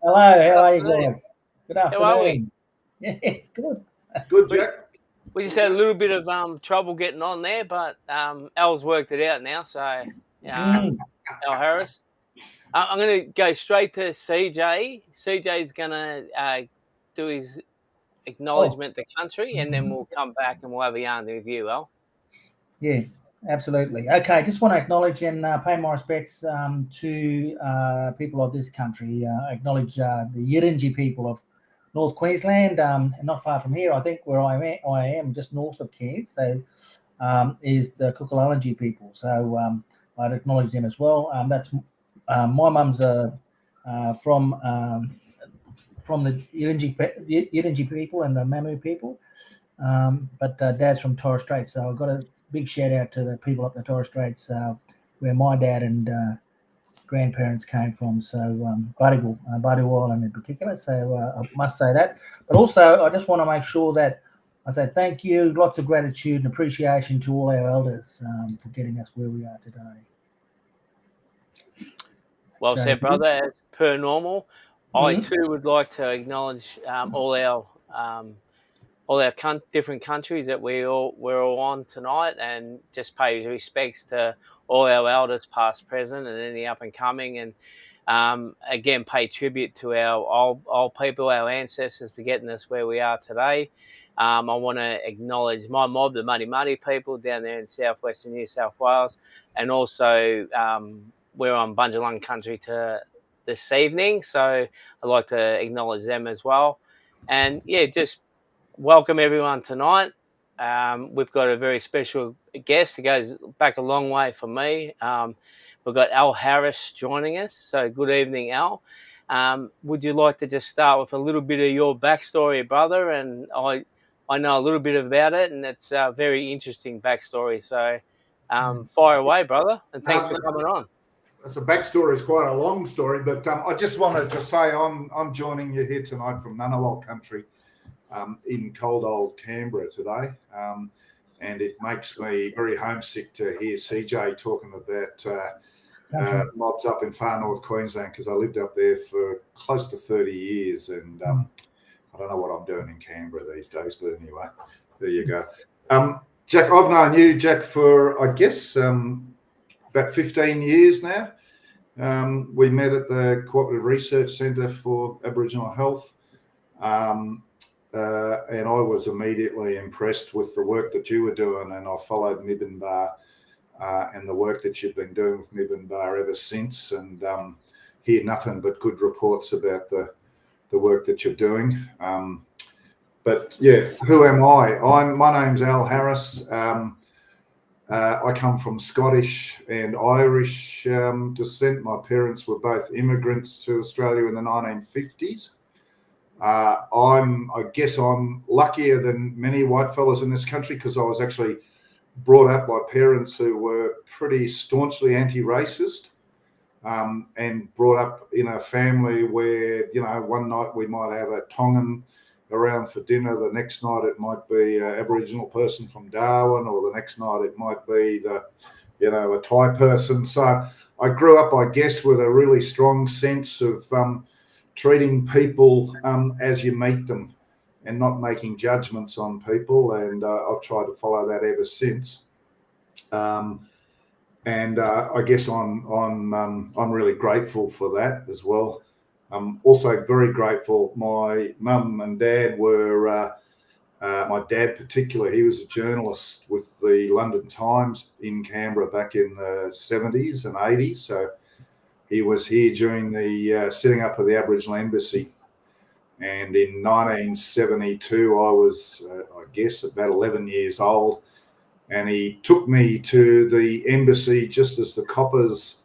Hello, how are you Afternoon. guys? Good How are we? afternoon. Yes, good. Good, We Jack. we just had a little bit of trouble getting on there, but Al's worked it out now. So Mm. Al Harris, I'm going to go straight to CJ. CJ's going to do his Oh, acknowledgement to country, and then we'll come back and we'll have a yarn with you, Al. yeah, absolutely. Okay, just want to acknowledge and pay my respects to people of this country. Acknowledge the Yirinji people of North Queensland, not far from here. I think where I am just north of Cairns. So is the Kukulanaji people. So I'd acknowledge them as well. That's my mum's from the Yirinji people and the Mamu people. But dad's from Torres Straits, so I've got a big shout out to the people up the Torres Straits, where my dad and grandparents came from. So Badiwal Island in particular. So I must say that. But also, I just want to make sure that I say thank you, lots of gratitude and appreciation to all our elders for getting us where we are today. Well So, said, brother. As per normal, I mm, too would like to acknowledge all our different countries that we're all on tonight, and just pay respects to all our elders, past, present, and any up and coming, and again pay tribute to our old people, our ancestors, for getting us where we are today. I want to acknowledge my mob, the Muddy Muddy people down there in southwestern New South Wales, and also we're on Bundjalung country to this evening, so I'd like to acknowledge them as well. And yeah, just welcome everyone tonight. We've got a very special guest. It goes back a long way for me. We've got Al Harris joining us. So good evening, Al. Would you like to just start with a little bit of your backstory, brother? And I know a little bit about it, and it's a very interesting backstory. So fire away, brother, and thanks for coming on. That's a backstory. It's quite a long story, but I just wanted to say I'm joining you here tonight from Ngunnawal country, in cold old Canberra today, and it makes me very homesick to hear CJ talking about mobs up in far north Queensland, because I lived up there for close to 30 years, and I don't know what I'm doing in Canberra these days, but anyway, there you go. Jack, I've known you, Jack, for I guess about 15 years now. We met at the Cooperative Research Centre for Aboriginal Health, and I was immediately impressed with the work that you were doing, and I followed Mibinbar and the work that you've been doing with Mibinbar ever since, and hear nothing but good reports about the work that you're doing. But yeah, who am I? My name's Al Harris. I come from Scottish and Irish descent. My parents were both immigrants to Australia in the 1950s. I guess I'm luckier than many white fellas in this country, because I was actually brought up by parents who were pretty staunchly anti-racist, and brought up in a family where, one night we might have a Tongan around for dinner, the next night it might be an Aboriginal person from Darwin, or the next night it might be a Thai person. So I grew up, I guess, with a really strong sense of treating people as you meet them, and not making judgments on people, and I've tried to follow that ever since. And I guess I'm really grateful for that as well. I'm also very grateful. My mum and dad were, my dad particularly, he was a journalist with the London Times in Canberra back in the 70s and 80s. So he was here during the setting up of the Aboriginal Embassy. And in 1972, I was, I guess, about 11 years old. And he took me to the embassy just as the coppers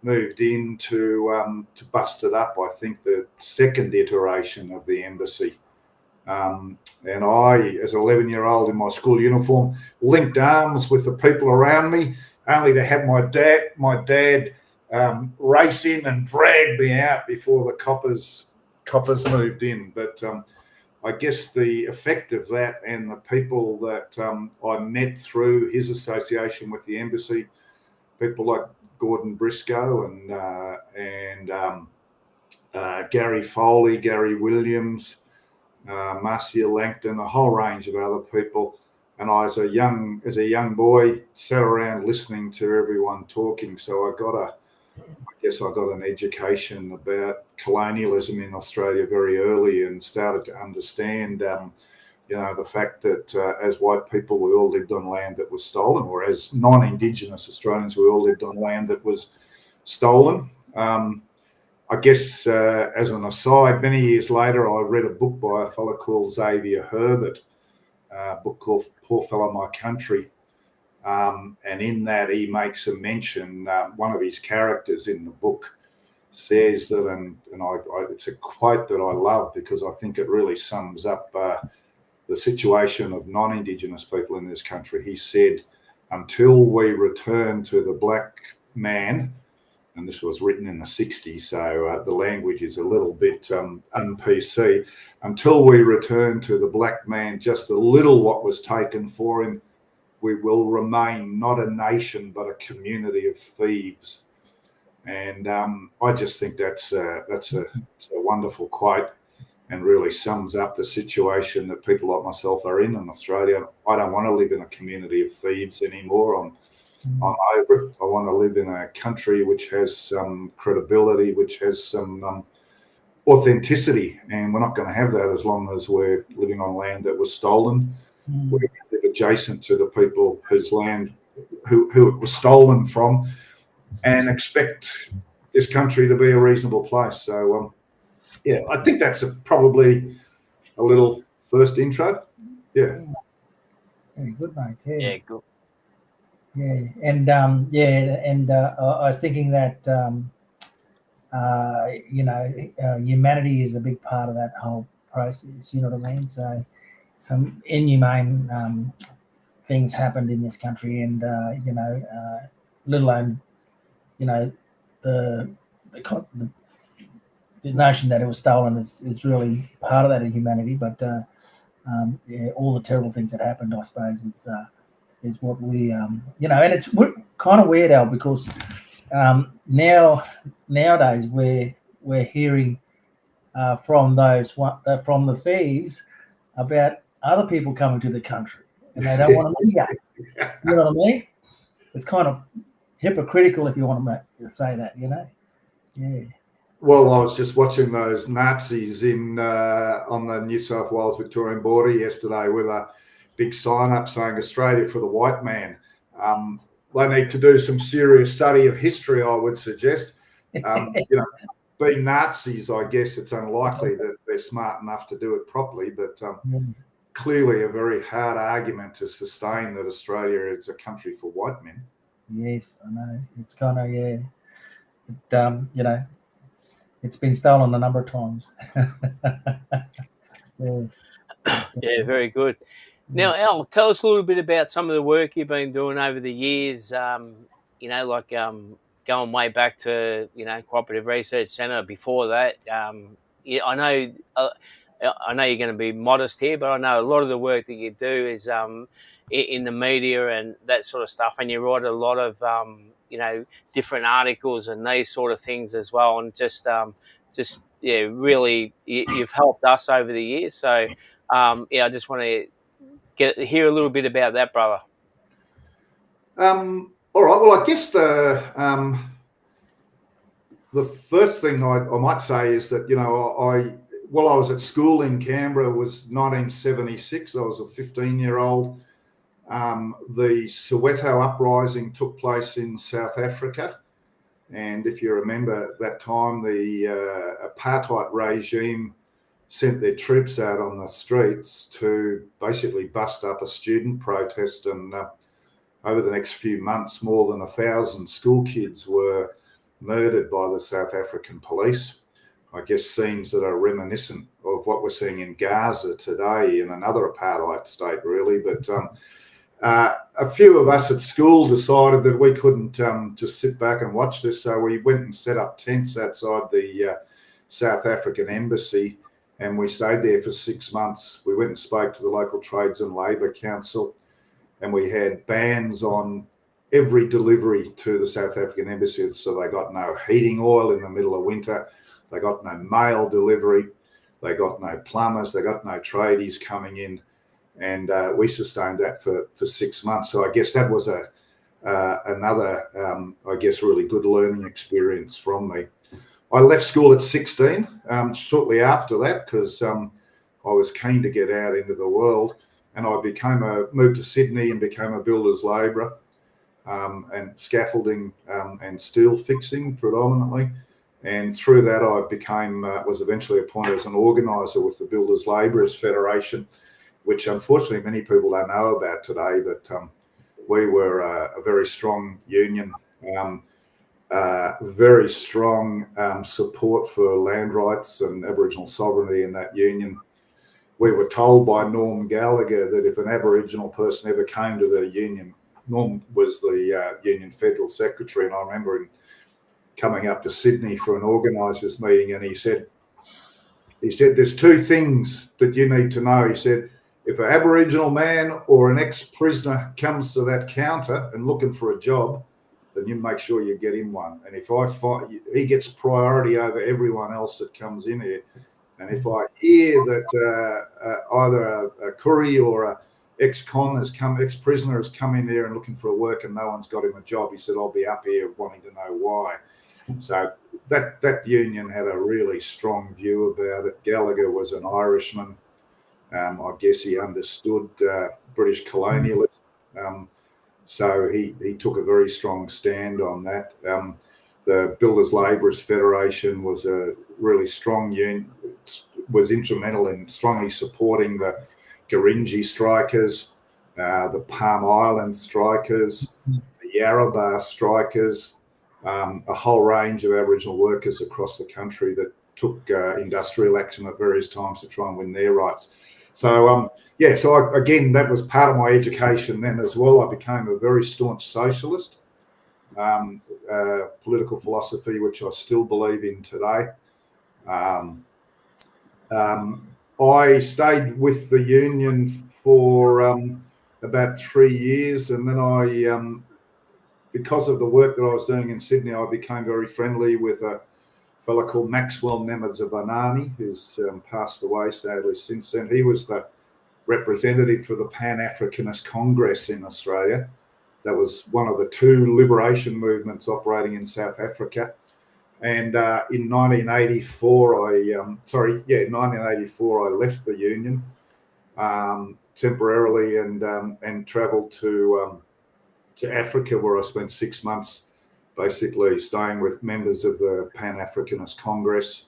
moved in to bust it up. I think the second iteration of the embassy. And I, as an 11-year-old in my school uniform, linked arms with the people around me, only to have my dad race in and drag me out before the coppers moved in. But I guess the effect of that, and the people that I met through his association with the embassy, people like Gordon Briscoe and Gary Foley, Gary Williams, Marcia Langton, a whole range of other people. And I, as a young boy, sat around listening to everyone talking. So I got an education about colonialism in Australia very early, and started to understand, the fact that as white people, we all lived on land that was stolen, or as non-Indigenous Australians, we all lived on land that was stolen. I guess as an aside, many years later, I read a book by a fellow called Xavier Herbert, a book called Poor Fellow My Country. And in that, he makes a mention, one of his characters in the book says that, and it's a quote that I love because I think it really sums up the situation of non-Indigenous people in this country. He said, until we return to the black man, and this was written in the 60s, so the language is a little bit un-PC, until we return to the black man just a little what was taken for him, we will remain not a nation but a community of thieves. And I just think that's a wonderful quote, and really sums up the situation that people like myself are in Australia. I don't want to live in a community of thieves anymore. I'm over it. I want to live in a country which has some credibility, which has some authenticity, and we're not going to have that as long as we're living on land that was stolen. We live adjacent to the people whose land, who it was stolen from, and expect this country to be a reasonable place. So, I think that's probably a little first intro. Yeah. Very good, mate. Yeah, good. Yeah, and I was thinking that humanity is a big part of that whole process. You know what I mean? So some inhumane things happened in this country, and let alone the notion that it was stolen is really part of that in humanity. But all the terrible things that happened, I suppose, is what we and it's kind of weird, Al, because nowadays we're hearing from the thieves about other people coming to the country, and they don't want to be here. You know what I mean? It's kind of hypocritical, if you want to say that. Yeah. Well, I was just watching those Nazis on the New South Wales Victorian border yesterday with a big sign up saying Australia for the white man. They need to do some serious study of history, I would suggest. Being Nazis, I guess it's unlikely that they're smart enough to do it properly, but clearly a very hard argument to sustain that Australia is a country for white men. Yes, I know. It's kind of, it's been stolen a number of times. Yeah, very good. Now, Al, tell us a little bit about some of the work you've been doing over the years, going way back to, Cooperative Research Centre before that. I know you're going to be modest here, but I know a lot of the work that you do is in the media and that sort of stuff, and you write a lot of, different articles and these sort of things as well, and really, you've helped us over the years. So, I just want to hear a little bit about that, brother. All right. Well, I guess the first thing I might say is that while I was at school in Canberra was 1976. I was a 15-year-old. The Soweto uprising took place in South Africa. And if you remember at that time, the apartheid regime sent their troops out on the streets to basically bust up a student protest. And over the next few months, more than 1,000 school kids were murdered by the South African police. I guess scenes that are reminiscent of what we're seeing in Gaza today, in another apartheid state, really. But a few of us at school decided that we couldn't just sit back and watch this, so we went and set up tents outside the South African embassy, and we stayed there for 6 months. We went and spoke to the local Trades and Labour Council, and we had bans on every delivery to the South African embassy, so they got no heating oil in the middle of winter. They got no mail delivery. They got no plumbers. They got no tradies coming in. And we sustained that for 6 months. So I guess that was another, I guess, really good learning experience from me. I left school at 16, shortly after that, because I was keen to get out into the world. And I moved to Sydney and became a builder's labourer, and scaffolding and steel fixing predominantly. And through that, I was eventually appointed as an organiser with the Builders Labourers Federation, which unfortunately many people don't know about today, but we were a very strong union, very strong support for land rights and Aboriginal sovereignty in that union. We were told by Norm Gallagher that if an Aboriginal person ever came to the union, Norm was the union federal secretary, and I remember him coming up to Sydney for an organisers meeting, and he said, there's two things that you need to know. He said, if an Aboriginal man or an ex-prisoner comes to that counter and looking for a job, then you make sure you get him one. And if I find he gets priority over everyone else that comes in here, and if I hear that either a Koori or a ex-prisoner has come in there and looking for work and no one's got him a job, he said, I'll be up here wanting to know why. So that union had a really strong view about it. Gallagher was an Irishman. I guess he understood British colonialism. So he took a very strong stand on that. The Builders Labourers Federation was a really strong union, was instrumental in strongly supporting the Gurindji strikers, the Palm Island strikers, the Yarrabah strikers, a whole range of Aboriginal workers across the country that took industrial action at various times to try and win their rights. So, again, that was part of my education then as well. I became a very staunch socialist, political philosophy, which I still believe in today. I stayed with the union for about 3 years, and then because of the work that I was doing in Sydney, I became very friendly with a fellow called Maxwell Nemadzavanani, who's passed away sadly since then. He was the representative for the Pan-Africanist Congress in Australia. That was one of the two liberation movements operating in South Africa. And in 1984, I left the union temporarily and travelled to Africa, where I spent 6 months basically staying with members of the Pan-Africanist Congress.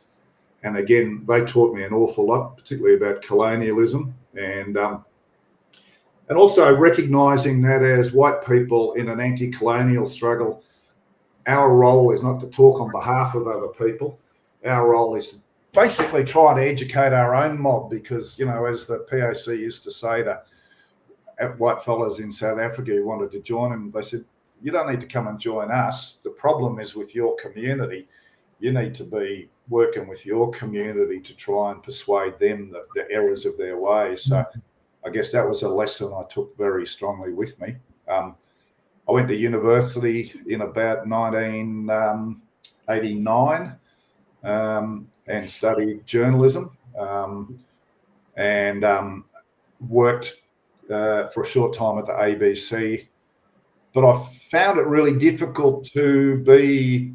And again, they taught me an awful lot, particularly about colonialism and also recognising that as white people in an anti-colonial struggle, our role is not to talk on behalf of other people. Our role is to basically try to educate our own mob, because, as the PAC used to say to white fellas in South Africa who wanted to join them, they said, you don't need to come and join us. The problem is with your community. You need to be working with your community to try and persuade them the errors of their ways. So I guess that was a lesson I took very strongly with me. I went to university in about 1989 and studied journalism and worked for a short time at the ABC. But I found it really difficult to be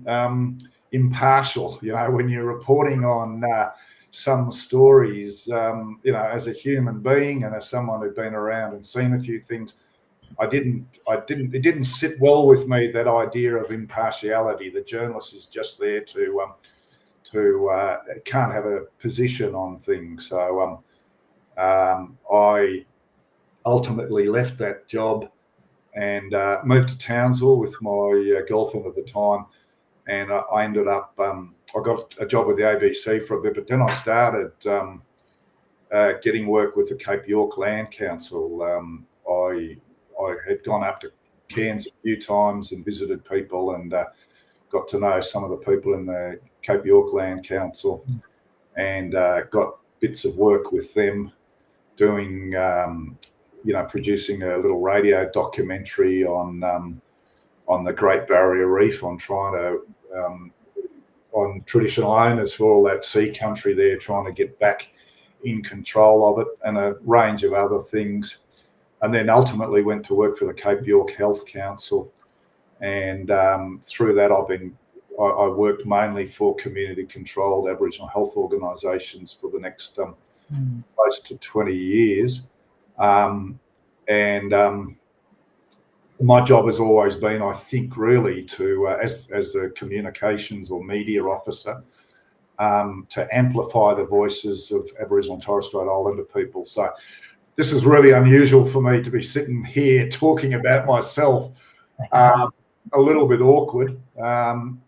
impartial, when you're reporting on some stories, as a human being and as someone who'd been around and seen a few things. It didn't sit well with me, that idea of impartiality. The journalist is just there to can't have a position on things. So I ultimately left that job and moved to Townsville with my girlfriend at the time. And I ended up, I got a job with the ABC for a bit, but then I started getting work with the Cape York Land Council. I had gone up to Cairns a few times and visited people and got to know some of the people in the Cape York Land Council and got bits of work with them doing, producing a little radio documentary on the Great Barrier Reef, on trying to on traditional owners for all that sea country there, trying to get back in control of it, and a range of other things. And then ultimately went to work for the Cape York Health Council. And through that, I worked mainly for community-controlled Aboriginal health organisations for the next close to 20 years. My job has always been, I think, really to, as the communications or media officer, to amplify the voices of Aboriginal and Torres Strait Islander people. So this is really unusual for me to be sitting here talking about myself. A little bit awkward.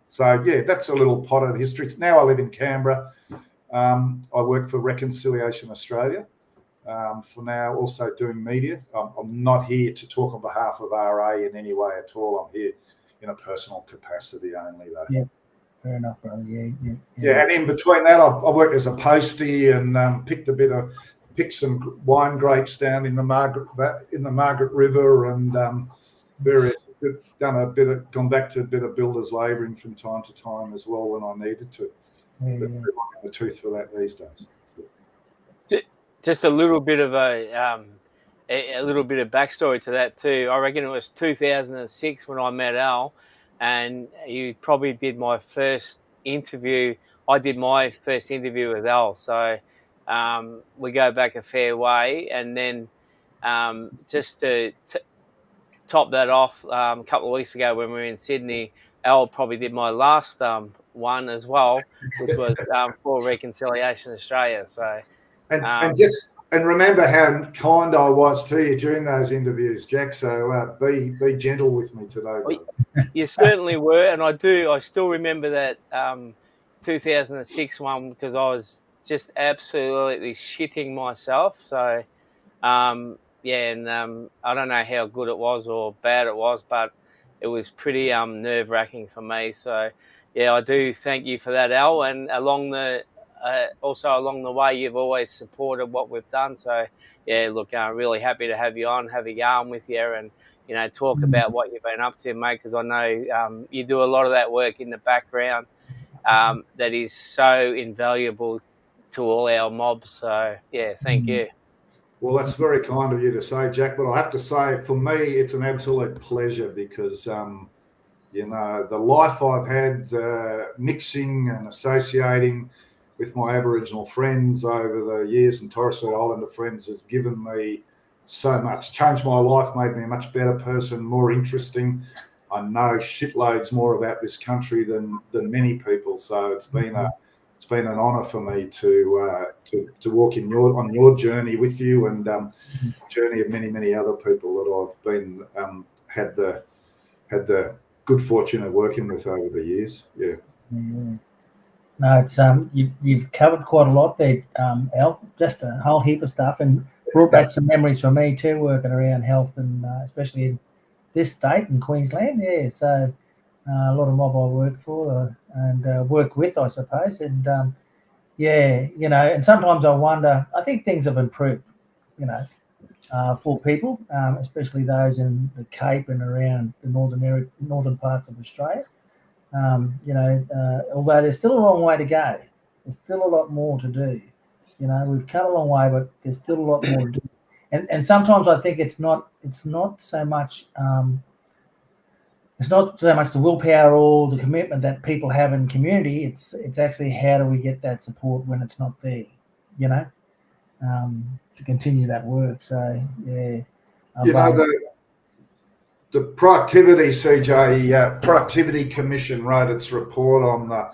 So yeah, that's a little pot of history. Now I live in Canberra. I work for Reconciliation Australia. For now, also doing media. I'm not here to talk on behalf of RA in any way at all. I'm here in a personal capacity only, though. Yeah, fair enough, brother. Yeah, and in between that, I've worked as a postie and picked some wine grapes down in the Margaret River, and gone back to a bit of builders labouring from time to time as well when I needed to. But I'm in the tooth for that these days. Just a little bit of a little bit of backstory to that too. I reckon it was 2006 when I met Al, and you probably did my first interview. I did my first interview with Al, so we go back a fair way. And then just to top that off, a couple of weeks ago when we were in Sydney, Al probably did my last one as well, which was for Reconciliation Australia. So. And remember how kind I was to you during those interviews, Jack. So be gentle with me today, brother. You certainly were, and I still remember that 2006 one because I was just absolutely shitting myself. So I don't know how good it was or bad it was, but it was pretty nerve-wracking for me. So yeah, I do thank you for that, Al, and also along the way, you've always supported what we've done. So, yeah, look, I'm really happy to have you on, have a yarn with you, and talk about what you've been up to, mate. Because I know you do a lot of that work in the background that is so invaluable to all our mobs. So, yeah, thank you. Well, that's very kind of you to say, Jack. But I have to say, for me, it's an absolute pleasure because the life I've had mixing and associating with my Aboriginal friends over the years and Torres Strait Islander friends has given me so much, changed my life, made me a much better person, more interesting. I know shitloads more about this country than many people. So it's been an honour for me to walk on your journey with you, and journey of many other people that I've been had the good fortune of working with over the years. Yeah. No, it's you've covered quite a lot there, Al. Just a whole heap of stuff, and brought back some memories for me too, working around health, and especially in this state in Queensland. Yeah, so a lot of mob I work for and work with, I suppose, and and sometimes I wonder. I think things have improved, for people, especially those in the Cape and around the northern parts of Australia. Although there's still a long way to go, there's still a lot more to do. We've come a long way, but there's still a lot more to do. And sometimes I think it's not so much the willpower or the commitment that people have in community. It's actually how do we get that support when it's not there, to continue that work. So yeah, the productivity, CJ, Productivity Commission wrote its report on the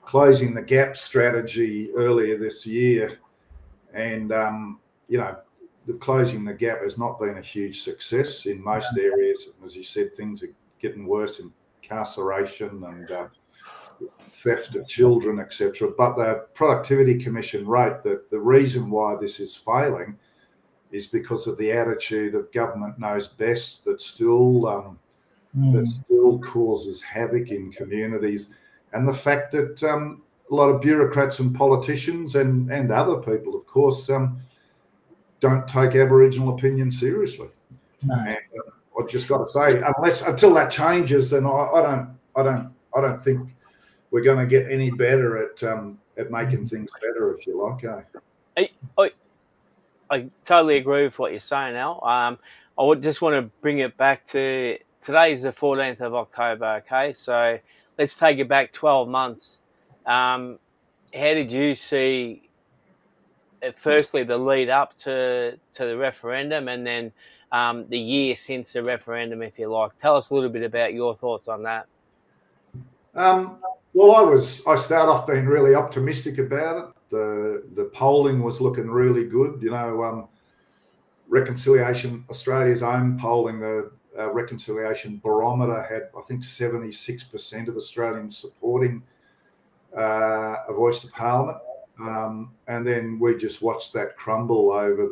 closing the gap strategy earlier this year. And, the closing the gap has not been a huge success in most areas. As you said, things are getting worse in incarceration and theft of children, etc. But the Productivity Commission wrote that the reason why this is failing is because of the attitude of government knows best that still causes havoc in communities, and the fact that a lot of bureaucrats and politicians and other people, of course, don't take Aboriginal opinion seriously. No. And I just got to say, until that changes, then I don't think we're going to get any better at making things better, if you like. I totally agree with what you're saying, Al. I would just want to bring it back to today's the 14th of October. Okay, so let's take it back 12 months. How did you see, firstly, the lead up to the referendum, and then the year since the referendum, if you like? Tell us a little bit about your thoughts on that. Well, I started off being really optimistic about it. The polling was looking really good. Reconciliation Australia's own polling, the Reconciliation Barometer had, I think, 76% of Australians supporting a voice to Parliament, and then we just watched that crumble over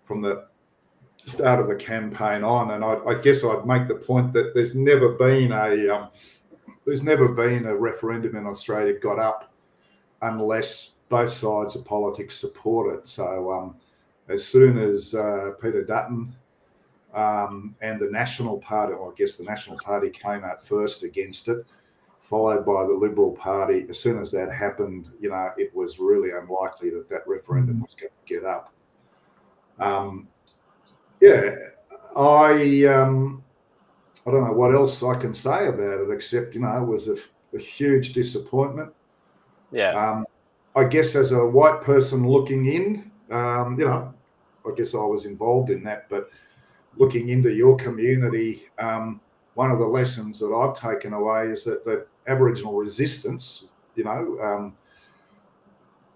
from the start of the campaign on. And I guess I'd make the point that there's never been a referendum in Australia got up unless both sides of politics support it. So as soon as Peter Dutton and the National Party, or I guess the National Party came out first against it, followed by the Liberal Party, as soon as that happened, it was really unlikely that referendum was going to get up. I don't know what else I can say about it, except, it was a huge disappointment. Yeah. I guess as a white person looking in, I guess I was involved in that, but looking into your community, one of the lessons that I've taken away is that the Aboriginal resistance,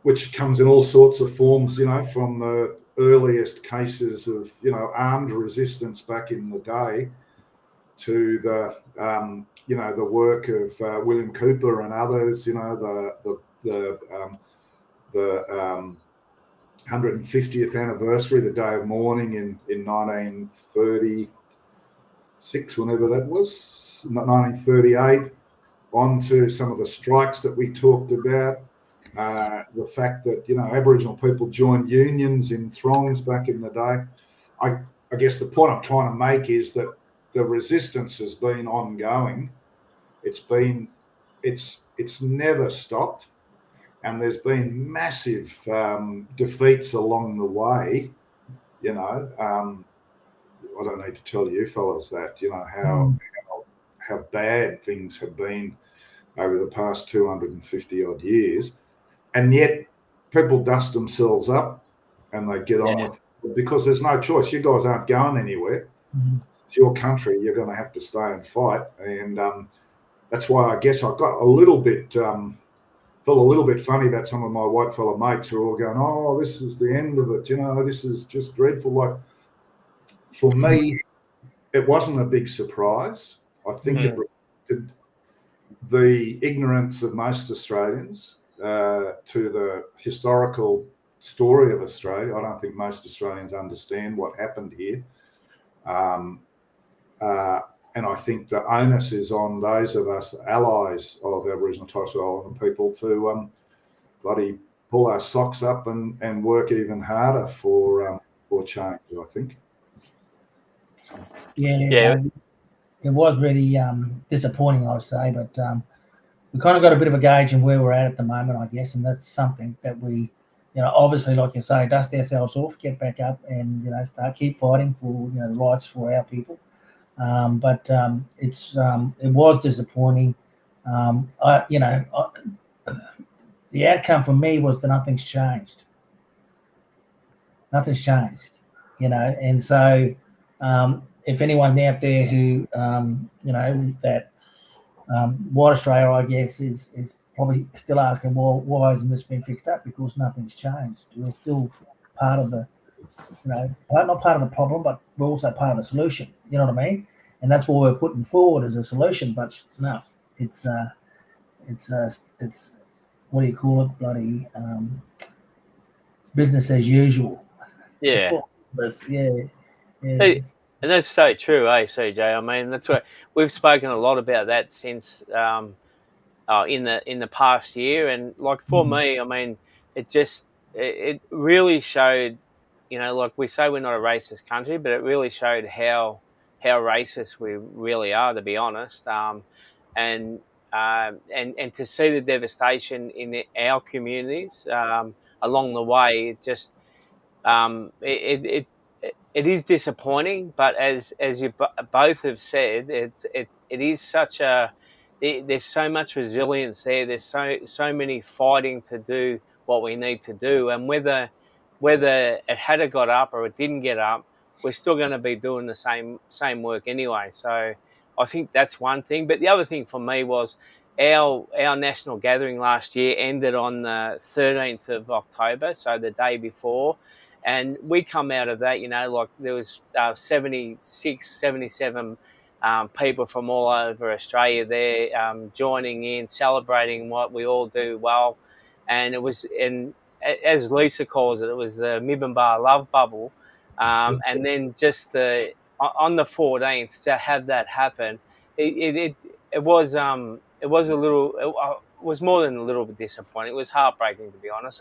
which comes in all sorts of forms, from the earliest cases of, armed resistance back in the day to the, the work of William Cooper and others, the 150th anniversary, the day of mourning in 1936, whenever that was, 1938, on to some of the strikes that we talked about, the fact that, Aboriginal people joined unions in throngs back in the day. I guess the point I'm trying to make is that the resistance has been ongoing. It's never stopped. And there's been massive defeats along the way. I don't need to tell you fellas that, how bad things have been over the past 250 odd years. And yet people dust themselves up and they get on with it because there's no choice. You guys aren't going anywhere. It's your country. You're going to have to stay and fight. And that's why I guess I got a little bit... felt a little bit funny about some of my white fella mates who are all going, "Oh, this is the end of it. This is just dreadful." Like, for me, it wasn't a big surprise. I think it reflected the ignorance of most Australians to the historical story of Australia. I don't think most Australians understand what happened here. And I think the onus is on those of us allies of Aboriginal and Torres Strait Islander people to bloody pull our socks up and work even harder for change, I think. Yeah. It was really disappointing, I would say, but we kind of got a bit of a gauge on where we're at the moment, I guess, and that's something that we, obviously, like you say, dust ourselves off, get back up, and keep fighting for the rights for our people. But it was disappointing. The outcome for me was that nothing's changed. Nothing's changed, and so if anyone out there who that White Australia, I guess, is probably still asking, well, why hasn't this been fixed up? Because nothing's changed. We're still part of the, not part of the problem, but we're also part of the solution. You know what I mean? And that's what we're putting forward as a solution. But no, it's what do you call it? Bloody business as usual. Yeah. Yeah. And that's so true, CJ? I mean, that's what we've spoken a lot about that since in the past year. And like for me, I mean, it really showed, like we say we're not a racist country, but it really showed how racist we really are, to be honest. And and to see the devastation in our communities along the way, it just it is disappointing. But as you both have said, it is such a there's so much resilience there. There's so many fighting to do what we need to do, and whether it had a got up or it didn't get up, we're still going to be doing the same work anyway. So I think that's one thing. But the other thing for me was our national gathering last year ended on the 13th of October, so the day before. And we come out of that, like there was 76, 77 people from all over Australia there joining in, celebrating what we all do well. And it was, as Lisa calls it, it was the Mibbenbar love bubble. And then just on the 14th to have that happen, it was a little, it was more than a little bit disappointing. It was heartbreaking, to be honest.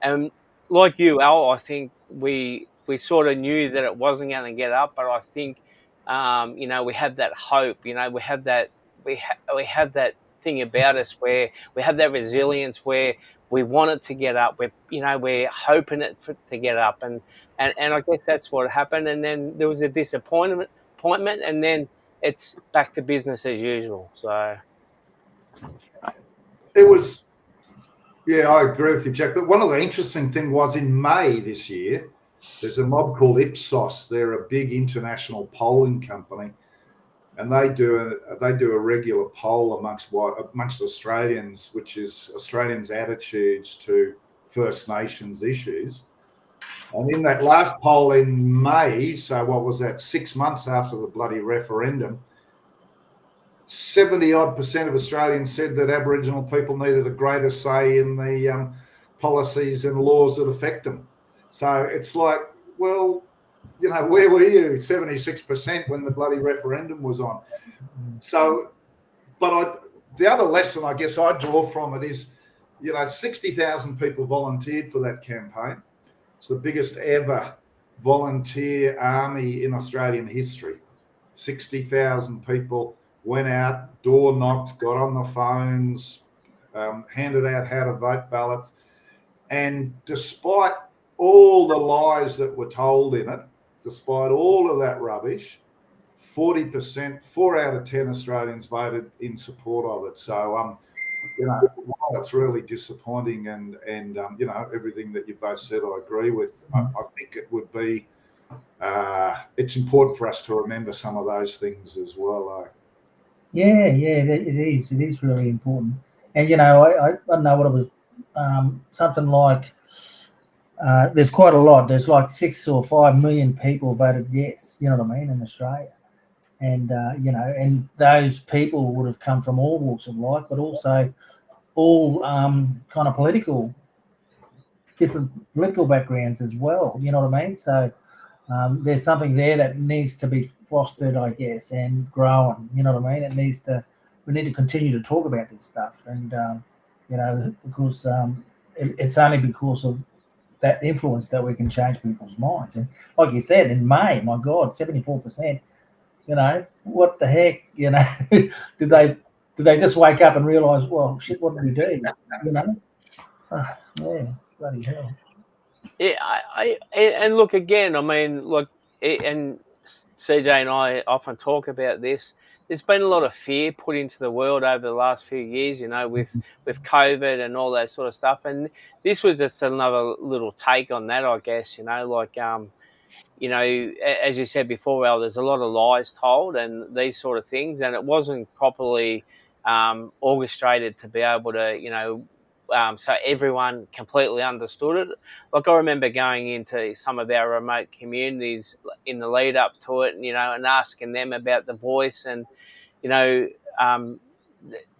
And like you, Al, I think we sort of knew that it wasn't going to get up, but I think we have that hope. We have that we have that thing about us where we have that resilience where we want it to get up. We're hoping to get up, and I guess that's what happened. And then there was a disappointment, and then it's back to business as usual. So it was. Yeah, I agree with you, Jack. But one of the interesting things was in May this year, there's a mob called Ipsos. They're a big international polling company, and they do a regular poll amongst Australians, which is Australians' attitudes to First Nations issues. And in that last poll in May, so what was that, 6 months after the bloody referendum, 70-odd% of Australians said that Aboriginal people needed a greater say in the policies and laws that affect them. So it's like, well, where were you 76% when the bloody referendum was on? So, but the other lesson I guess I draw from it is, 60,000 people volunteered for that campaign. It's the biggest ever volunteer army in Australian history. 60,000 people went out, door knocked, got on the phones, handed out how to vote ballots. And despite all the lies that were told in it, despite all of that rubbish, 40%, 4 out of 10 Australians voted in support of it. So, while it's really disappointing and everything that you both said, I agree with. I think it would be, it's important for us to remember some of those things as well. Yeah, it is. It is really important. And I don't know what it was. Something like there's quite a lot. There's like 6 or 5 million people voted yes. You know what I mean, in Australia. And and those people would have come from all walks of life, but also all kind of different political backgrounds as well. You know what I mean? So there's something there that needs to be fostered, I guess, and grown. You know what I mean? We need to continue to talk about this stuff, and because it's only because of that influence that we can change people's minds. And like you said, in May, my God, 74%. What the heck? Did they just wake up and realize, well, shit, what did we do? Yeah, bloody hell. Yeah, and look again. I mean, look, and CJ and I often talk about this. There's been a lot of fear put into the world over the last few years, with COVID and all that sort of stuff. And this was just another little take on that, I guess. As you said before, Al, there's a lot of lies told and these sort of things, and it wasn't properly orchestrated to be able to, so everyone completely understood it. Like I remember going into some of our remote communities in the lead up to it, and asking them about the voice, and they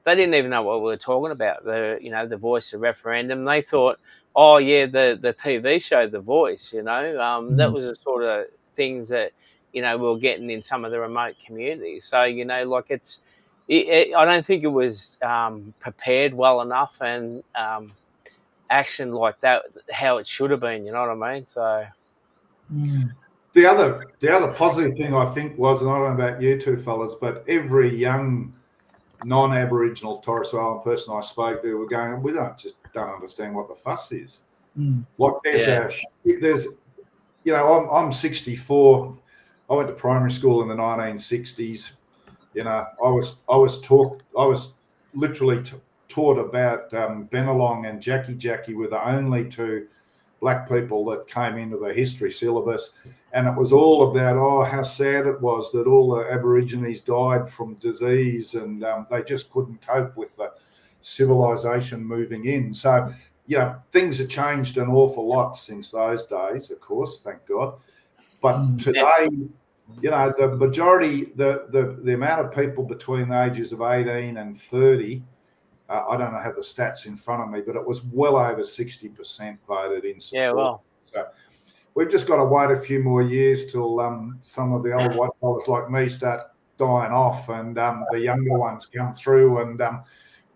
didn't even know what we were talking about. The voice of referendum. They thought, oh yeah, the TV show, The Voice. That was the sort of things that we were getting in some of the remote communities. So like I don't think it was prepared well enough, and action like that how it should have been. You know what I mean? So the other positive thing I think was, and I don't know about you two fellas, but every young non-Aboriginal Torres Strait Island person I spoke to were going, we don't understand what the fuss is. Like there's I'm 64. I went to primary school in the 1960s. I was literally taught about Bennelong and Jackie were the only two black people that came into the history syllabus, and it was all about how sad it was that all the Aborigines died from disease, and they just couldn't cope with the civilization moving in. So things have changed an awful lot since those days, of course, thank God. But today, the majority, the amount of people between the ages of 18 and 30, I don't have the stats in front of me, but it was well over 60% voted in support. Yeah, well. So we've just got to wait a few more years till some of the old white fellas like me start dying off, and the younger ones come through, and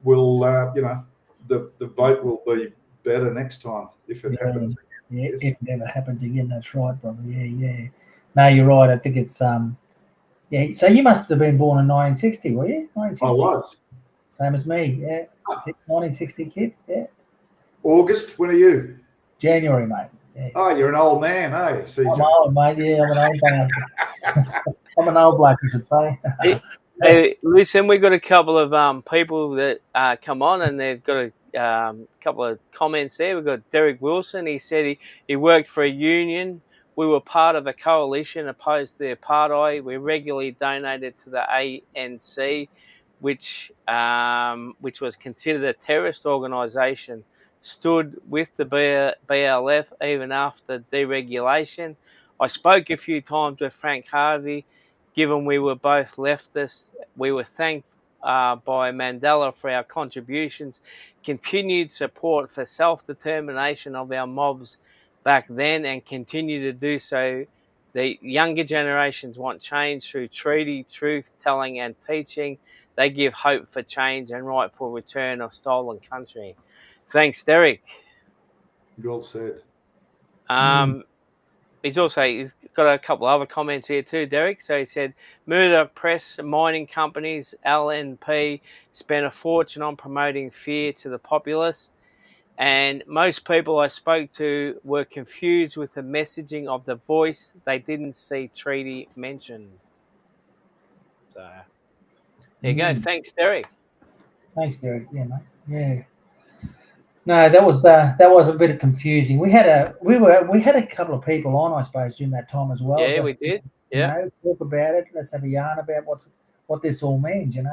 we'll, the vote will be better next time if it happens. Yeah, if it ever happens again, that's right, brother. Yeah. No, you're right. I think it's So you must have been born in 1960, were you? 1960? I was. Same as me. Yeah, 1960 kid. Yeah. August. When are you? January, mate. Yeah. Oh, you're an old man, eh? CJ? I'm old, mate. Yeah, I'm an old bastard. I'm an old bloke, I should say. Hey, listen, we've got a couple of people that come on, and they've got a couple of comments there. We've got Derek Wilson. He said he worked for a union. We were part of a coalition opposed to the apartheid. We regularly donated to the ANC, which was considered a terrorist organisation. Stood with the BLF even after deregulation. I spoke a few times with Frank Harvey. Given we were both leftists, we were thanked by Mandela for our contributions, continued support for self-determination of our mobs back then, and continue to do so. The younger generations want change through treaty, truth telling and teaching. They give hope for change and rightful return of stolen country. Thanks, Derek. Well said. He's got a couple of other comments here too, Derek. So he said, Murdoch Press mining companies, LNP, spent a fortune on promoting fear to the populace. And most people I spoke to were confused with the messaging of the voice. They didn't see treaty mentioned. So there you go. Thanks, Derek. Thanks, Derek. Yeah, mate. Yeah. No, that was a bit confusing. We had a couple of people on, I suppose, during that time as well. Yeah, we did. Yeah, talk about it. Let's have a yarn about what this all means, and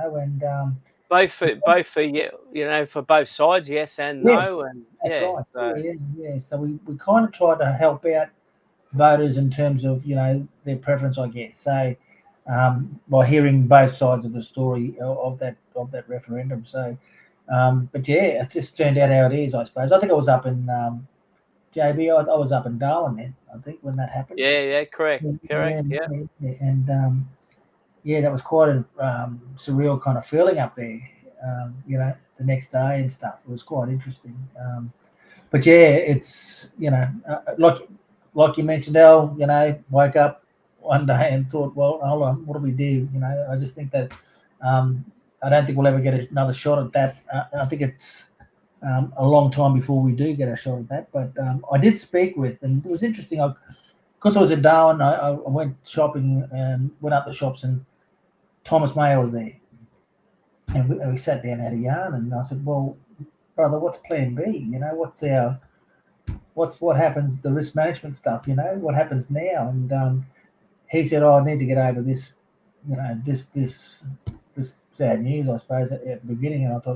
both for for both sides, yes and no, and that's right. So. Yeah. So we kind of tried to help out voters in terms of their preference, I guess. So by hearing both sides of the story of that referendum. So. But yeah, it just turned out how it is, I suppose. I think I was up in JB. I was up in Darwin then, I think, when that happened. Yeah, correct. Yeah. And that was quite a surreal kind of feeling up there. The next day and stuff. It was quite interesting. But yeah, it's like you mentioned, Al. Woke up one day and thought, well, hold on, what do we do? I just think that. I don't think we'll ever get another shot at that. I think it's a long time before we do get a shot at that. But I did speak with, and it was interesting. Because I was in Darwin, I went shopping and went up the shops, and Thomas Mayer was there. And we sat down and had a yarn, and I said, well, brother, what's plan B? What happens, the risk management stuff, what happens now? And he said, I need to get over this, this sad news, I suppose, at the beginning. And I thought,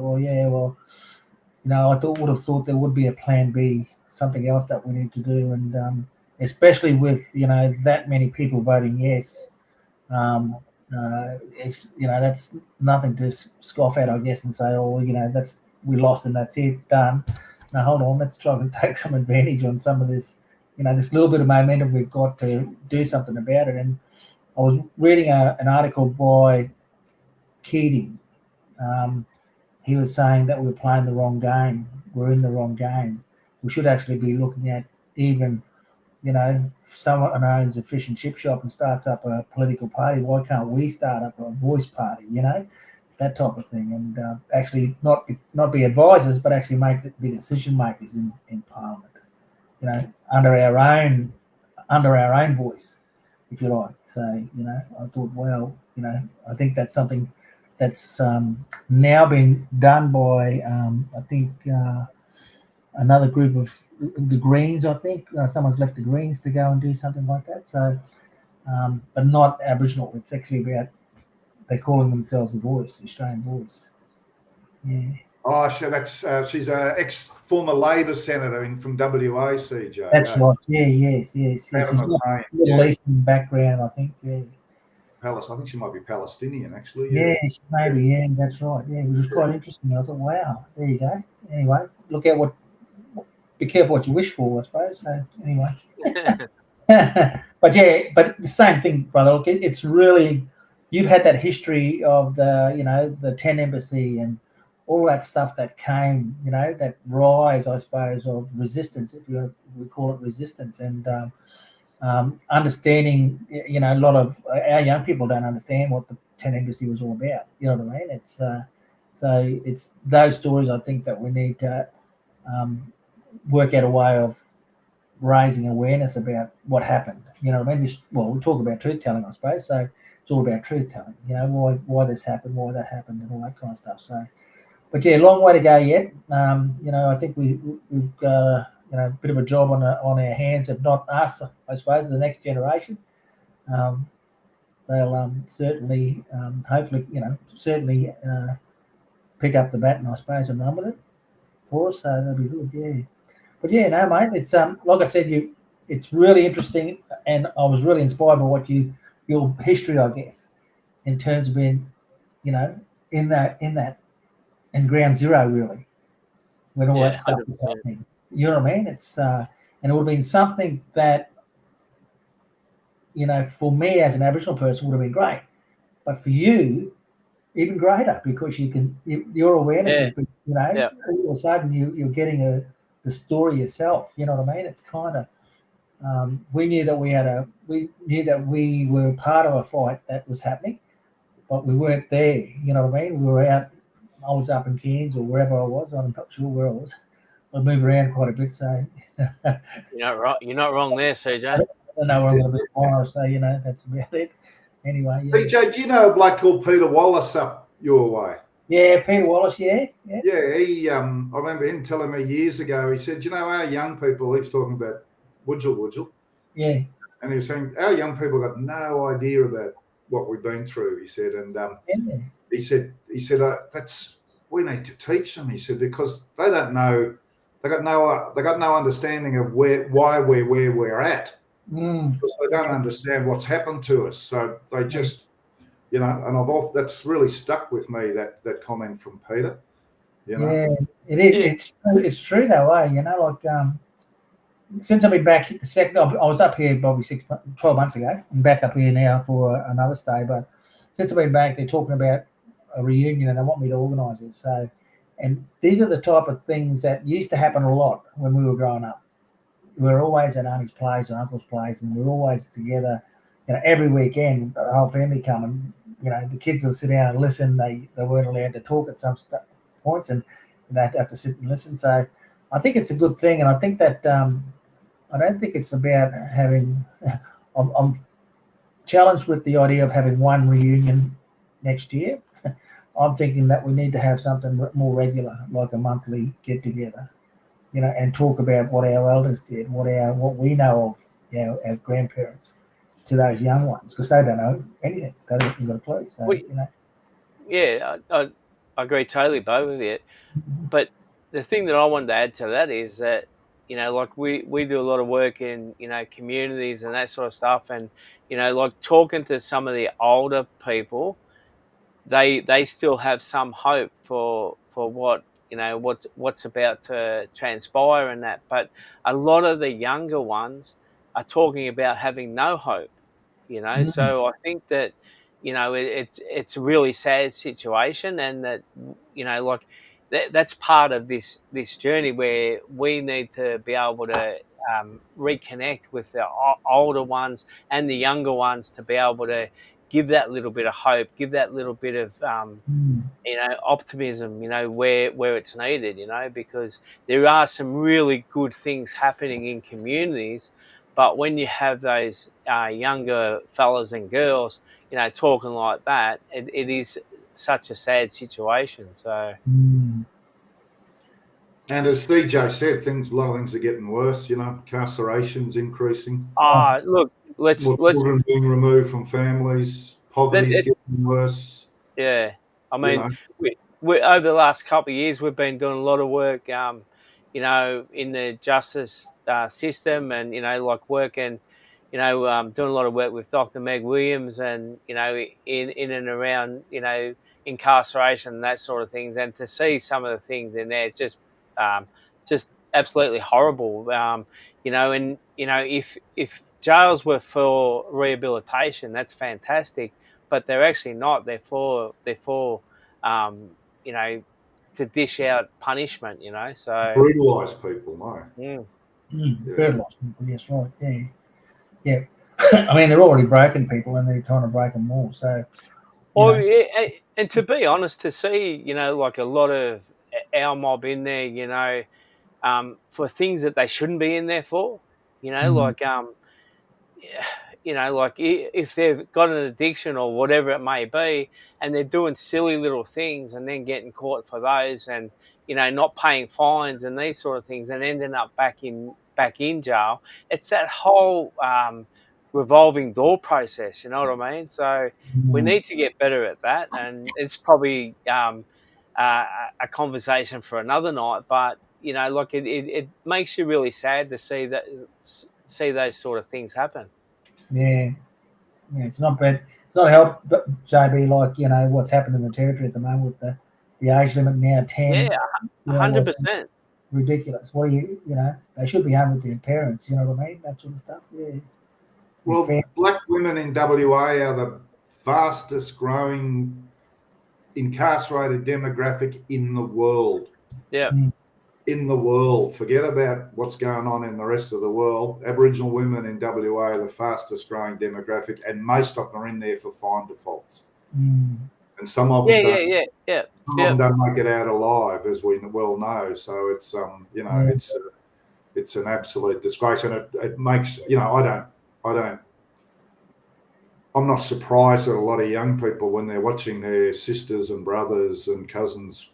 would have thought there would be a plan B, something else that we need to do. And especially with, that many people voting yes, it's, that's nothing to scoff at, I guess, and say, we lost and that's it, done. Now, hold on, let's try and take some advantage on some of this, this little bit of momentum we've got to do something about it. And I was reading an article by Keating. He was saying that we're playing the wrong game. We're in the wrong game. We should actually be looking at even, someone owns a fish and chip shop and starts up a political party. Why can't we start up a voice party? that type of thing, and actually not be advisors, but actually be decision makers in Parliament. Under our own voice, if you like. So I thought, well, I think that's something that's now been done by I think another group of the Greens. I think someone's left the Greens to go and do something like that. So, but not Aboriginal. It's actually about they're calling themselves the Voice, the Australian Voice. Yeah. Oh, sure. That's she's a former Labor senator from WA, CJ. That's right. Yeah. Yes. She's got a Middle Eastern background, I think. Yeah. I think she might be Palestinian, actually. Yeah, maybe. Yeah, that's right. Yeah, it was quite interesting. I thought, wow, there you go. Anyway, be careful what you wish for, I suppose. So anyway, but the same thing, brother. Look, it's really, you've had that history of the 10 embassy and all that stuff that came, that rise, I suppose, of resistance, if we call it resistance, and understanding, a lot of our young people don't understand what the 10 embassy was all about. You know what I mean? It's so it's those stories, I think, that we need to work out a way of raising awareness about what happened. You know what I mean? We talk about truth telling, I suppose. So it's all about truth telling. Why this happened, why that happened, and all that kind of stuff. So, but yeah, long way to go yet. I think we've a bit of a job on our hands, if not us, I suppose, the next generation. They'll certainly, hopefully, certainly pick up the baton, I suppose, and run with it for us. So that'll be good, yeah. But yeah, no, mate, it's like I said, it's really interesting, and I was really inspired by your history, I guess, in terms of being, in ground zero, really, when all that stuff was happening. You know what I mean? It's and it would have been something that, for me as an Aboriginal person would have been great, but for you, even greater, because your awareness has been, all of a sudden you're getting the story yourself. You know what I mean? It's kind of we knew that we were part of a fight that was happening, but we weren't there. You know what I mean? We were out. I was up in Cairns or wherever I was. I'm not sure where I was. I move around quite a bit, so You're not wrong there, CJ. I don't know where I'm going to be tomorrow, so that's about it. Anyway, yeah. CJ, do you know a bloke called Peter Wallace up your way? Yeah, Peter Wallace. Yeah. Yeah, he. I remember him telling me years ago. He said, our young people. He was talking about Wudjil. Yeah. And he was saying our young people got no idea about what we've been through. He said, and he said we need to teach them. He said, because they don't know. They got no understanding of why we're where we're at. Because they don't understand what's happened to us. So they just, and that's really stuck with me, that comment from Peter. Yeah, it is. It's true though, like since I've been back, I was up here probably 12 months ago. I'm back up here now for another stay, but since I've been back, they're talking about a reunion and they want me to organise it. So, and these are the type of things that used to happen a lot when we were growing up. We were always at auntie's place or uncle's place, and we were always together. Every weekend, the whole family come, and the kids will sit down and listen. They weren't allowed to talk at some points, and they have to sit and listen. So, I think it's a good thing, and I think that I don't think it's about having. I'm challenged with the idea of having one reunion next year. I'm thinking that we need to have something more regular, like a monthly get together. And talk about what our elders did, what we know of, our grandparents, to those young ones, because they don't know anything. They haven't got a clue. So, Yeah, I agree totally, Bo, with you. But the thing that I wanted to add to that is that, like we do a lot of work in, communities and that sort of stuff, and like talking to some of the older people, they still have some hope for what what's about to transpire and that. But a lot of the younger ones are talking about having no hope. So I think that it's a really sad situation, and that like that's part of this journey where we need to be able to reconnect with the older ones and the younger ones to be able to give that little bit of hope, give that little bit of optimism, where it's needed, because there are some really good things happening in communities. But when you have those younger fellas and girls, talking like that, it is such a sad situation. So, and as CJ said, a lot of things are getting worse. Incarceration's increasing. Look, let's children being removed from families. Poverty's getting worse. Yeah, I mean, we over the last couple of years, we've been doing a lot of work, in the justice system, and like working, doing a lot of work with Dr. Meg Williams, and in and around, incarceration and that sort of things, and to see some of the things in there, it's just absolutely horrible. If jails were for rehabilitation, that's fantastic, but they're actually not. They're for to dish out punishment. So brutalise people, no. Brutalised people. Yes, right. Yeah. I mean, they're already breaking people, and they're trying to break them more. So, and to be honest, to see like a lot of our mob in there, for things that they shouldn't be in there for, like like if they've got an addiction or whatever it may be, and they're doing silly little things and then getting caught for those, and not paying fines and these sort of things, and ending up back in jail. It's that whole revolving door process. You know what I mean? So we need to get better at that, and it's probably a conversation for another night. But like it makes you really sad to see those sort of things happen. Yeah, it's not bad. It's not help, JB, like what's happened in the territory at the moment with the age limit now 10. Yeah, 100%. Ridiculous. What do they should be home with their parents. You know what I mean? That sort of stuff. Yeah. Well, black women in WA are the fastest growing incarcerated demographic in the world. Yeah. In the world. Forget about what's going on in the rest of the world. Aboriginal women in WA are the fastest growing demographic, and most of them are in there for fine defaults. And some of them don't make it out alive, as we well know. So it's it's an absolute disgrace, and it makes I'm not surprised that a lot of young people, when they're watching their sisters and brothers and cousins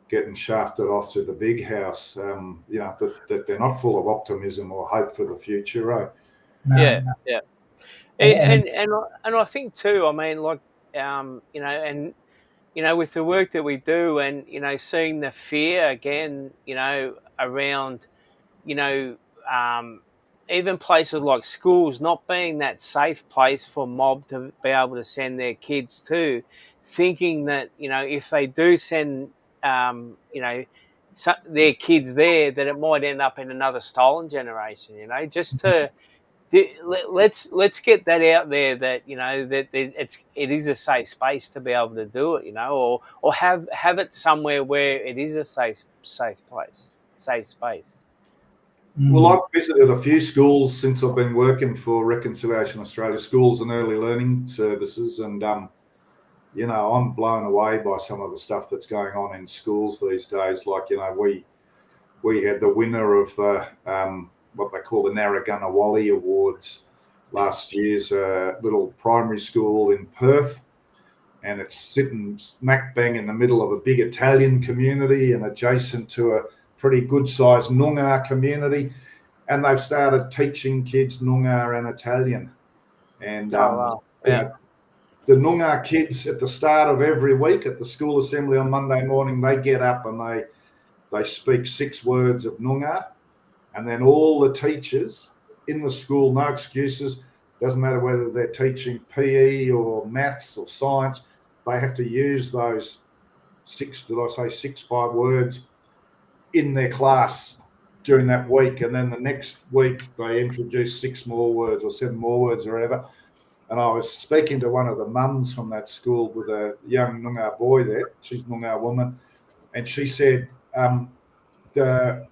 getting shafted off to the big house, that they're not full of optimism or hope for the future, right? No. And I think too, I mean, like, with the work that we do, and seeing the fear again, around, even places like schools not being that safe place for mob to be able to send their kids to, thinking that if they do send their kids there, that it might end up in another stolen generation. Just to let's get that out there, that that it is a safe space to be able to do it, or have it somewhere where it is a safe place, safe space. Well, I've visited a few schools since I've been working for Reconciliation Australia, schools and early learning services, and I'm blown away by some of the stuff that's going on in schools these days. Like, we had the winner of the what they call the Narragansett Awards last year's little primary school in Perth, and it's sitting smack bang in the middle of a big Italian community and adjacent to a pretty good-sized Noongar community, and they've started teaching kids Noongar and Italian. And wow. the Noongar kids at the start of every week at the school assembly on Monday morning, they get up and they speak 6 words of Noongar, and then all the teachers in the school, no excuses, doesn't matter whether they're teaching PE or maths or science, they have to use those 5 words in their class during that week, and then the next week they introduce 6 more words or 7 more words or whatever. And I was speaking to one of the mums from that school with a young Noongar boy there. She's a Noongar woman, and she said the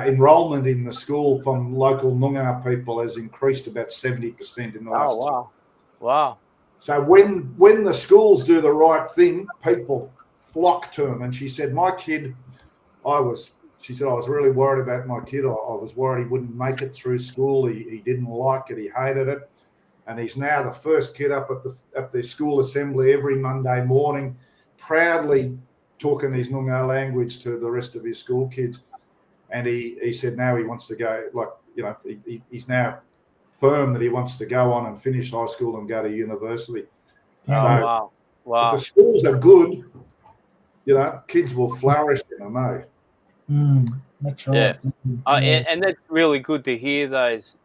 enrolment in the school from local Noongar people has increased about 70% in the last 2 years. Wow. So when the schools do the right thing, people flock to them. And she said, my kid, she said, I was really worried about my kid. I was worried he wouldn't make it through school. He didn't like it. He hated it. And he's now the first kid up at the school assembly every Monday morning, proudly talking his Noongar language to the rest of his school kids. And he said now he wants to go, like, you know, he's now firm that he wants to go on and finish high school and go to university. Oh, So wow. if the schools are good, you know, kids will flourish in them, eh? That's right. Yeah. Yeah. And that's really good to hear those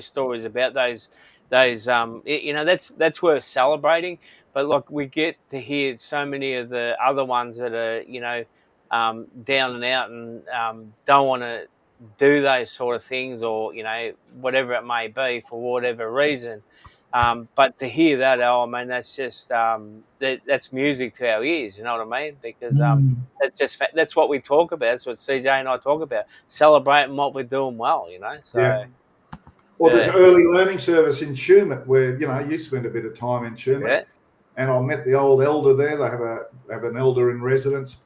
stories about those you know, that's worth celebrating. But like we get to hear so many of the other ones that are, you know, down and out and don't want to do those sort of things, or you know, whatever it may be for whatever reason. But to hear that, oh, I mean, that's just that's music to our ears. You know what I mean? Because that's what we talk about. That's what CJ and I talk about. Celebrating what we're doing well. You know. So Yeah. Well, there's an early learning service in Tumut where, you know, you spend a bit of time in Tumut. Yeah. And I met the old elder there. They have an elder in residence.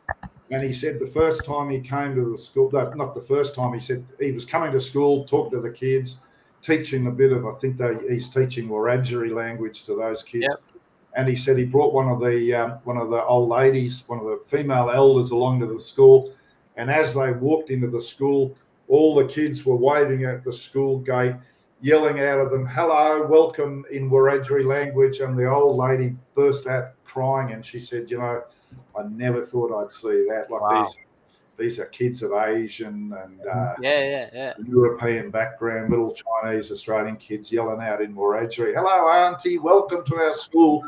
And he said the first time he came to the school, no, not the first time, he said he was coming to school, talking to the kids, teaching a bit of, I think he's teaching Wiradjuri language to those kids. Yep. And he said he brought one of the old ladies, one of the female elders along to the school. And as they walked into the school, all the kids were waving at the school gate, yelling out of them, "Hello, welcome," in Wiradjuri language. And the old lady burst out crying, and she said, "You know, I never thought I'd see that. Like Wow. these are kids of Asian and European background, little Chinese, Australian kids yelling out in Wiradjuri, 'Hello, Auntie, welcome to our school.'"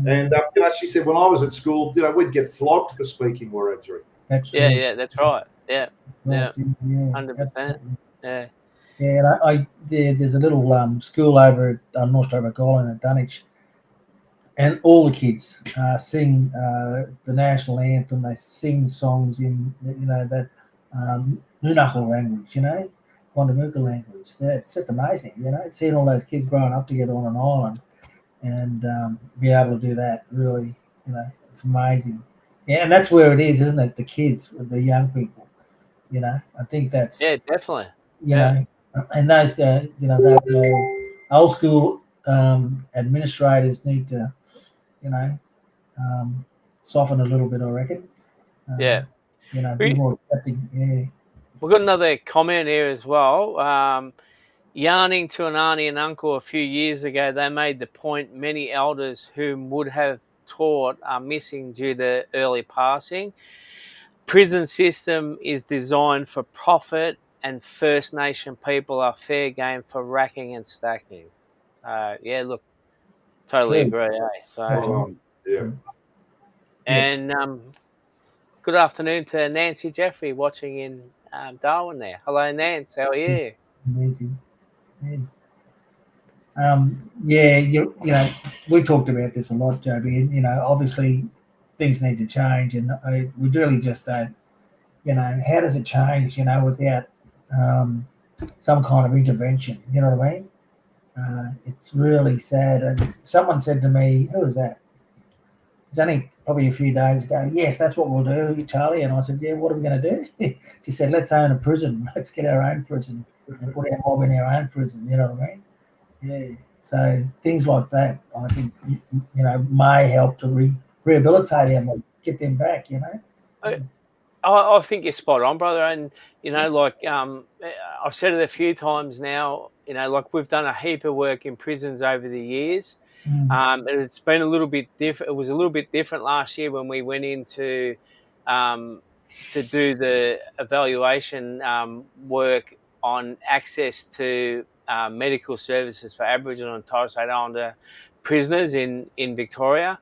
And you know, she said, when I was at school, you know, we'd get flogged for speaking Wiradjuri. That's Yeah, that's right. Yeah, right. yeah, 100%. Yeah. Yeah, and there's a little school over at North Stradbroke Island at Dunwich, and all the kids sing the national anthem. They sing songs in, you know, that Nunaka language, you know, Wandamuka language. It's just amazing, you know, seeing all those kids growing up together on an island and be able to do that. Really, you know, it's amazing. Yeah, and that's where it is, isn't it? The kids, the young people. You know, I think that's, Definitely. you know, and those you know, those old school administrators need to, you know, soften a little bit, I reckon. You know, be more accepting. Yeah. We've got another comment here as well. Yarning to an auntie and uncle a few years ago, they made the point many elders whom would have taught are missing due to early passing. Prison system is designed for profit, and First Nation people are fair game for racking and stacking. Yeah, look, totally True. agree. So, Yeah. and good afternoon to Nancy Jeffrey watching in Darwin there. Hello, Nance. How are you? Amazing. Yes. Yeah, you know, we talked about this a lot, Joby. And, you know, obviously things need to change, and we really just don't. You know, how does it change? You know, without some kind of intervention. You know what I mean? It's really sad. And someone said to me, "Who was that?" It's only probably a few days ago. "Yes, that's what we'll do, Charlie." And I said, "Yeah, what are we going to do?" She said, "Let's own a prison. Let's get our own prison and put our mob in our own prison." You know what I mean? Yeah. So things like that, I think, you know, may help to rehabilitate them or get them back. You know. I think you're spot on, brother. And you know, like I've said it a few times now. You know, like we've done a heap of work in prisons over the years. And it's been a little bit different. It was a little bit different last year when we went into to do the evaluation work on access to medical services for Aboriginal and Torres Strait Islander prisoners in Victoria.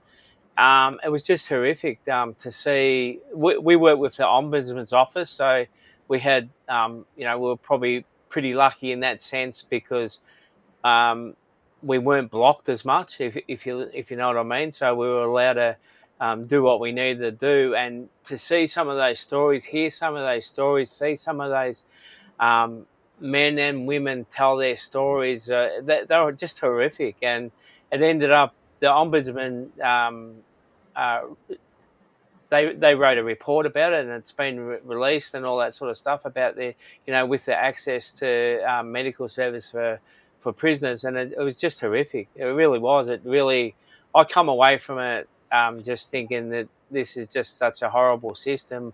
It was just horrific to see. We work with the Ombudsman's office, so we had, you know, we were probably pretty lucky in that sense because we weren't blocked as much, if you know what I mean. So we were allowed to do what we needed to do, and to see some of those stories, hear some of those stories, see some of those men and women tell their stories. They were just horrific, and it ended up ombudsman, they wrote a report about it, and it's been released and all that sort of stuff about with the access to medical service for prisoners, and it was just horrific. It really was. I come away from it just thinking that this is just such a horrible system.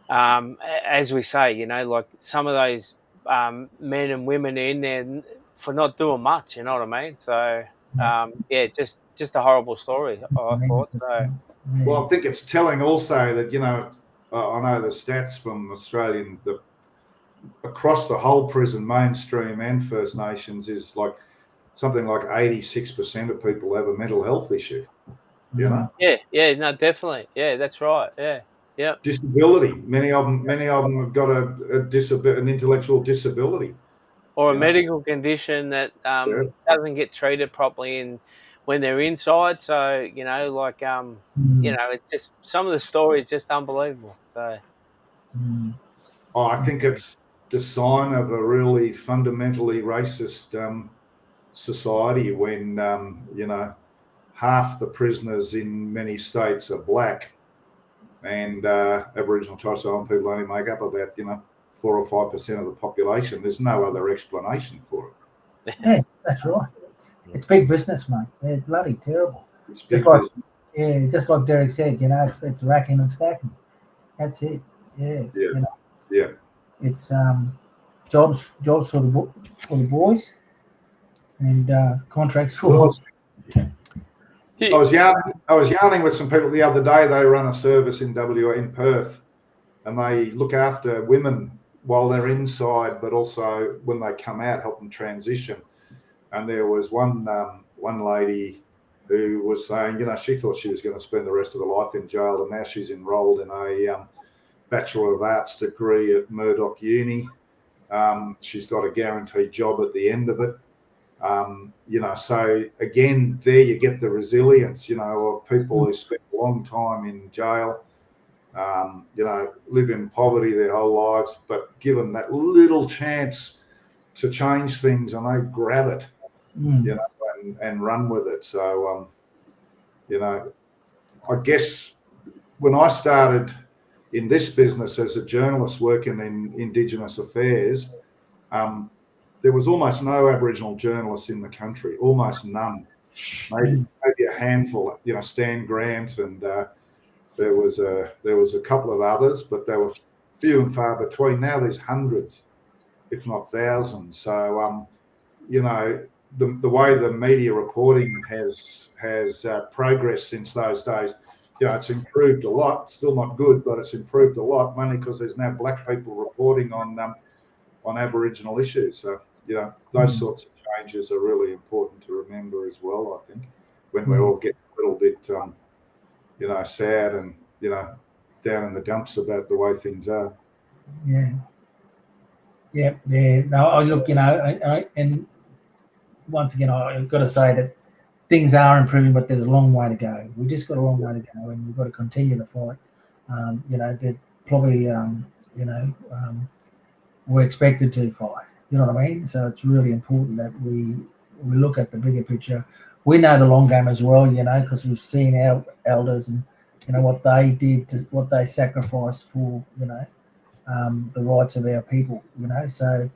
As we say, like some of those men and women in there for not doing much. You know what I mean? So just a horrible story. I thought so. Well, I think it's telling also that I know the stats from Australian across the whole prison, mainstream and First Nations, is like something like 86% of people have a mental health issue. No, definitely, that's right, yeah. Disability. Many of them have got an intellectual disability, or a medical condition that doesn't get treated properly when they're inside. So it's just some of the stories just unbelievable. So I think it's the sign of a really fundamentally racist society when half the prisoners in many states are black, and Aboriginal and Torres Strait people only make up about 4 or 5% of the population. There's no other explanation for it. Yeah, that's right. It's big business, mate. They're bloody terrible. It's big business. Just like Derek said, it's racking and stacking. That's it. Yeah. It's jobs for the boys, and contracts for. I was yarning with some people the other day. They run a service in Perth, and they look after women while they're inside, but also when they come out, help them transition. And there was one lady who was saying, she thought she was going to spend the rest of her life in jail, and now she's enrolled in a Bachelor of Arts degree at Murdoch Uni. She's got a guaranteed job at the end of it. So again, there you get the resilience, of people who spend a long time in jail, live in poverty their whole lives, but given that little chance to change things, and they grab it, and run with it. So, I guess when I started in this business as a journalist working in Indigenous affairs, there was almost no Aboriginal journalists in the country, almost none, maybe a handful. Stan Grant, and there was a couple of others, but they were few and far between. Now there's hundreds, if not thousands. So the way the media reporting has progressed since those days, it's improved a lot. Still not good, but it's improved a lot, mainly because there's now black people reporting on Aboriginal issues. So those sorts of changes are really important to remember as well, I think, when we all get a little bit sad and down in the dumps about the way things are. No, look, and once again, I've got to say that things are improving, but there's a long way to go. We just got a long way to go, and we've got to continue the fight. They're probably, we're expected to fight. You know what I mean? So it's really important that we look at the bigger picture. We know the long game as well, because we've seen our elders and what they did, what they sacrificed for, the rights of our people. So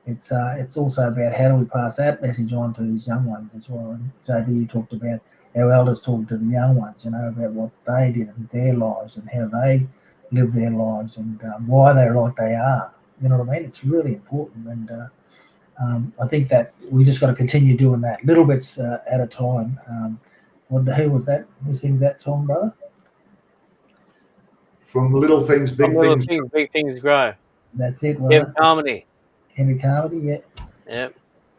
it's also about how do we pass that message on to these young ones as well. And JB, you talked about our elders talking to the young ones, about what they did in their lives and how they live their lives and why they're like they are. You know what I mean? It's really important, and I think that we just got to continue doing that, little bits at a time. Who was that? Who sings that song, brother? From little things, big things grow. That's it. Henry Carmody. Henry Carmody, yeah. Yep.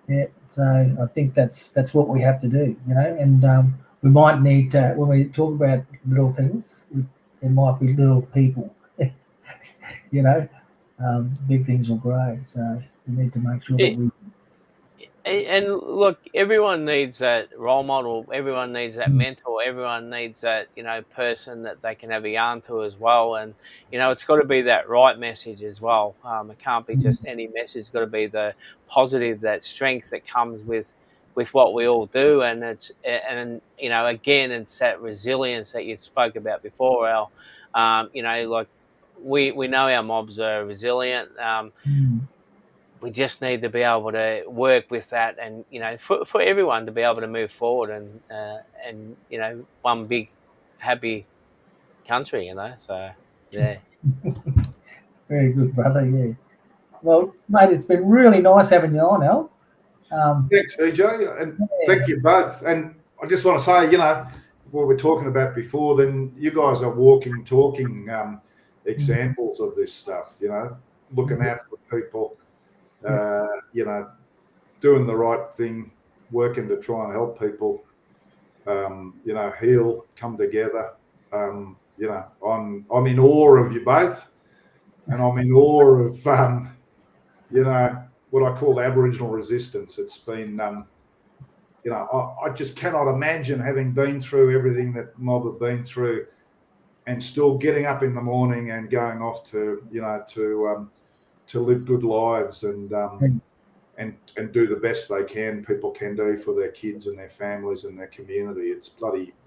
Yeah. So I think that's what we have to do, and we might need to, when we talk about little things, there might be little people, big things will grow. So we need to make sure that we. And look, everyone needs that role model. Everyone needs that mentor. Everyone needs that, person that they can have a yarn to as well. And, it's got to be that right message as well. It can't be just any message. It's got to be the positive, that strength that comes with with what we all do, and again, it's that resilience that you spoke about before, Al. Like we know our mobs are resilient. We just need to be able to work with that, and for everyone to be able to move forward, and one big happy country, So yeah. Very good, brother. Yeah. Well, mate, it's been really nice having you on, Al. Thanks, CJ, and thank you both. And I just want to say, what we're talking about before, then you guys are walking, talking examples of this stuff, looking out for people, doing the right thing, working to try and help people, heal, come together. I'm in awe of you both, and I'm in awe of, what I call Aboriginal resistance. It's been, I just cannot imagine having been through everything that mob have been through, and still getting up in the morning and going off to live good lives and do the best they can. People can do for their kids and their families and their community.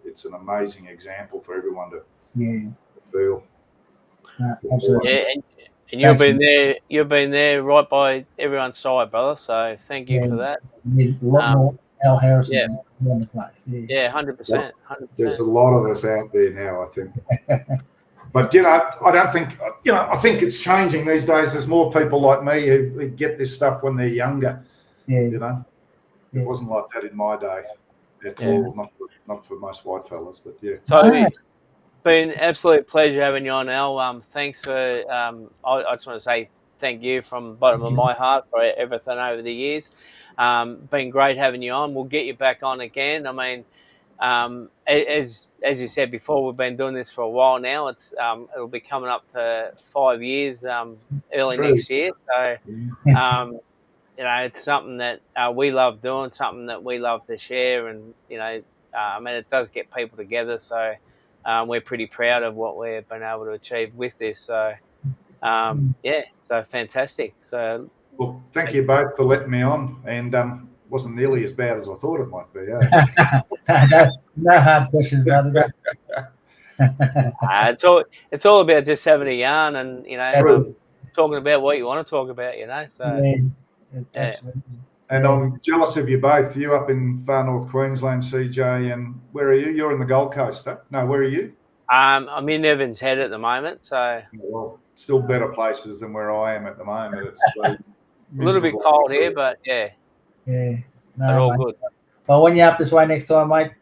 It's an amazing example for everyone to feel. Absolutely. Yeah, and you've been there right by everyone's side, brother. So thank you for that. A lot more Al Harrison in the place. Yeah, 100%. There's a lot of us out there now, I think. But I don't think I think it's changing these days. There's more people like me who get this stuff when they're younger. It wasn't like that in my day at all. Not for most white fellas, but yeah. So been an absolute pleasure having you on, Al. Thanks for. I just want to say thank you from the bottom of my heart for everything over the years. Been great having you on. We'll get you back on again. I mean, as you said before, we've been doing this for a while now. It's it'll be coming up to 5 years early next year. So it's something that we love doing, something that we love to share, and I mean, it does get people together. So we're pretty proud of what we've been able to achieve with this. So so fantastic. So well, thank you both for letting me on, and wasn't nearly as bad as I thought it might be. No hard questions, brother. It's all about just having a yarn and talking about what you want to talk about. So absolutely. And I'm jealous of you both. You up in far north Queensland, CJ, and where are you? You're in the Gold Coast, huh? No, where are you? I'm in Evans Head at the moment. So well, still better places than where I am at the moment. It's a little bit cold here, but no, all good. Well, when you're up this way next time, mate,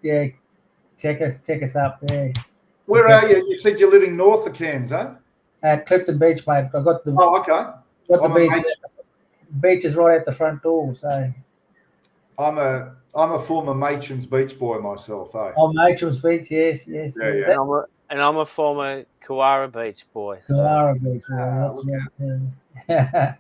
check us up. Where are you? You said you're living north of Cairns, huh? At Clifton Beach, mate. I got the. Oh, okay. Got the beach. Beach is right at the front door. So. I'm a former Machan's Beach boy myself, eh? Oh, Machan's Beach, yes. Yeah. And I'm a former Kawara Beach boy. Kawara Beach boy. That's right.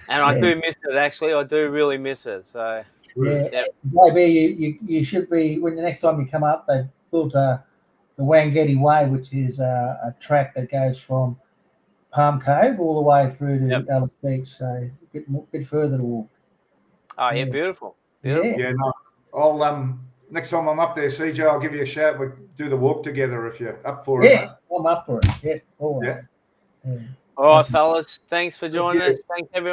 And I do miss it. Actually, I do really miss it. So JB, you should be when the next time you come up. They built the Wangeti Way, which is a track that goes from Palm Cove all the way through to Alice Beach. So a bit further to walk. Oh yeah, beautiful. Yeah, no, I'll next time I'm up there, CJ, I'll give you a shout. We'll do the walk together if you're up for it. Yeah, I'm up for it. Yeah, always. All right, fellas. Thanks for joining us. Thanks, everyone.